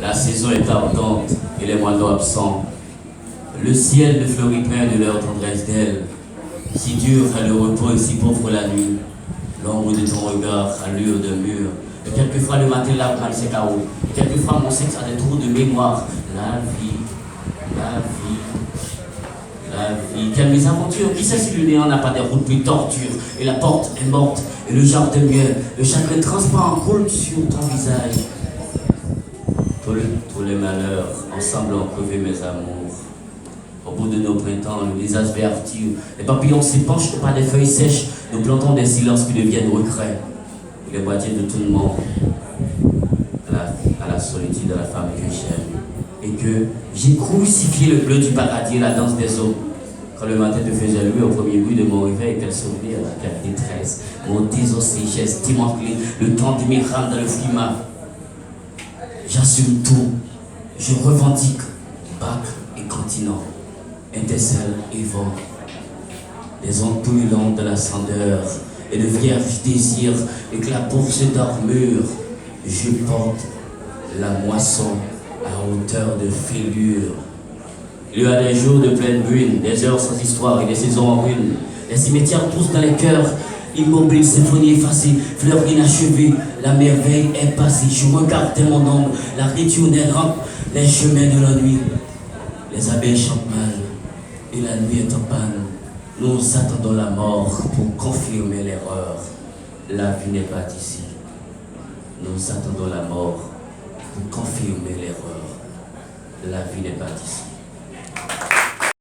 La saison est ardente et les moineaux absents. Le ciel ne fleurit plein de leur tendresse d'ailes. Si dur est le repos et si pauvre la nuit. L'ombre de ton regard, allure de mur. Et quelquefois le matin l'arbre mal ses carreaux. Et quelquefois mon sexe a des trous de mémoire. La vie, la vie, la vie. Quelle mésaventure. Qui sait si le néant n'a pas des routes plus tortures. Et la porte est morte. Et le jardin mieux. Le chagrin transparent coule sur ton visage. Tous les malheurs, ensemble ont crevé mes amours. Au bout de nos printemps, le visage vertu, les papillons s'épanchent par des feuilles sèches, nous plantons des silences qui deviennent regrets. Les boîtiers de tout le monde, à la solitude de la femme que j'aime. Et que j'ai crucifié le bleu du paradis et la danse des eaux. Quand le matin te faisait lever au premier but de mon réveil, quel souvenir, quelle détresse. Mon désossé, j'estime le temps de mes rames dans le climat. J'assume tout, je revendique bac et continent, étincelle et vent, des ondes brûlantes de la cendeur et de vierges désirs éclaboussent d'armure. Je porte la moisson à hauteur de fêlure. Il y a des jours de pleine brune, des heures sans histoire et des saisons en ruine. Les cimetières poussent dans les cœurs, immobile, symphonie effacée, fleurs inachevées, la merveille est passée. Je regardais mon ombre, la ritournelle rampe, les chemins de la nuit. Les abeilles chantent mal, et la nuit est en panne. Nous attendons la mort pour confirmer l'erreur. La vie n'est pas d'ici. Nous attendons la mort pour confirmer l'erreur. La vie n'est pas d'ici.